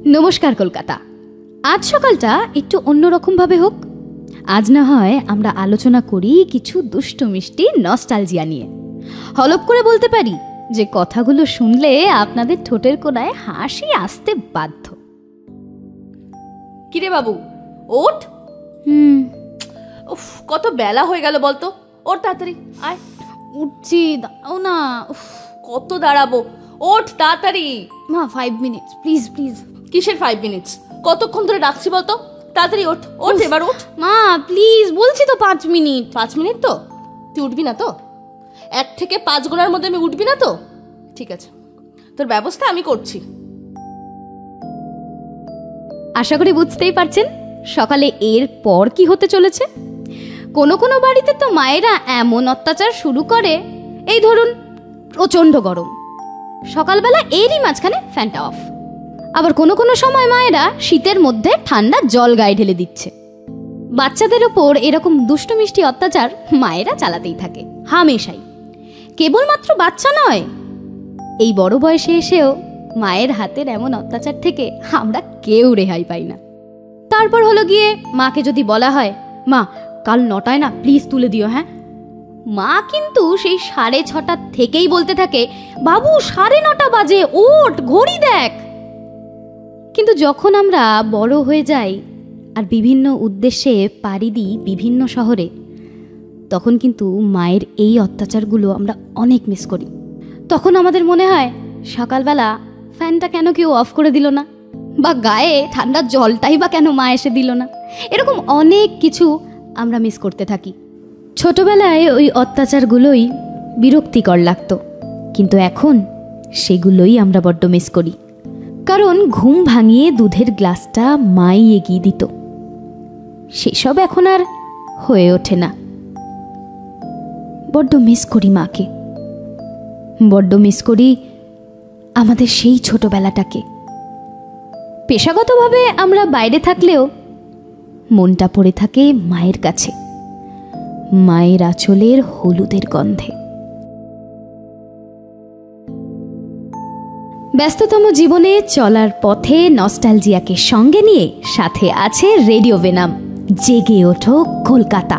নমস্কার কলকাতা। আজ সকালটা একটু অন্যরকমভাবে হোক। আজ না হয় আমরা আলোচনা করি কিছু দুষ্টু মিষ্টি নস্টালজিয়া নিয়ে। হলপ করে বলতে পারি যে কথাগুলো শুনলে আপনাদের ঠোঁটের কোণায় হাসি আসতে বাধ্য। কিরে বাবু, ওঠ। উফ, কত বেলা হয়ে গেল বলতো। ওঠ তাড়াতাড়ি, আয়। উঠছি, দাঁড়াও না। কত দাঁড়াবো, ওঠ তাড়াতাড়ি। মা 5 মিনিটস প্লিজ প্লিজ। কিসের 5 মিনিটস? কতক্ষণ ধরে ডাকছি বলতো? তাড়াতাড়ি ওঠ, ওঠ এবার ওঠ। মা প্লিজ, বলছি তো 5 মিনিট। 5 মিনিট তো? তুই উঠবি না তো? 1 থেকে 5 গোনার মধ্যে আমি উঠবি না তো? ঠিক আছে, তোর ব্যবস্থা আমি করছি। আশা করি বুঝতেই পারছেন সকালে এর পর কি হতে চলেছে। কোনো কোনো বাড়িতে তো মায়েরা এমন অত্যাচার শুরু করে, এই ধরুন প্রচণ্ড গরম, সকালবেলা এরই মাঝখানে ফ্যানটা অফ। আবার কোনো কোনো সময় মায়েরা শীতের মধ্যে ঠান্ডা জল গায়ে ঢেলে দিচ্ছে। বাচ্চাদের ওপর এরকম দুষ্টু মিষ্টি অত্যাচার মায়েরা চালাতেই থাকে হামেশাই। কেবলমাত্র বাচ্চা নয়, এই বড় বয়সে এসেও মায়ের হাতের এমন অত্যাচার থেকে আমরা কেউ রেহাই পাই না। তারপর হলো গিয়ে মাকে যদি বলা হয়, মা কাল 9টায় না প্লিজ তুলে দিও, হ্যাঁ, মা কিন্তু সেই 6:30 থেকেই বলতে থাকে, বাবু 9:30 বাজে, ওঠ, ঘড়ি দেখ। কিন্তু যখন আমরা বড় হয়ে যাই আর বিভিন্ন উদ্দেশ্যে পাড়ি দিই বিভিন্ন শহরে, তখন কিন্তু মায়ের এই অত্যাচারগুলো আমরা অনেক মিস করি। তখন আমাদের মনে হয় সকালবেলা ফ্যানটা কেন কেউ অফ করে দিল না, বা গায়ে ঠান্ডার জলটাই বা কেন মা এসে দিল না। এরকম অনেক কিছু আমরা মিস করতে থাকি। ছোটবেলায় ওই অত্যাচারগুলোই বিরক্তিকর লাগতো, কিন্তু এখন সেগুলোই আমরা বড্ড মিস করি। কারণ ঘুম ভাঙিয়ে দুধের গ্লাসটা মাই এগিয়ে দিত, সেসব এখন আর হয়ে ওঠে না। বড্ড মিস করি মাকে, বড্ড মিস করি আমাদের সেই ছোটবেলাটাকে। পেশাগতভাবে আমরা বাইরে থাকলেও মনটা পড়ে থাকে মায়ের কাছে, মায়ের আঁচলের হলুদের গন্ধে। ব্যস্ততম জীবনে চলার পথে নস্টালজিয়াকে সঙ্গে নিয়ে সাথে আছে রেডিও ভেনাম। জেগে ওঠো কলকাতা।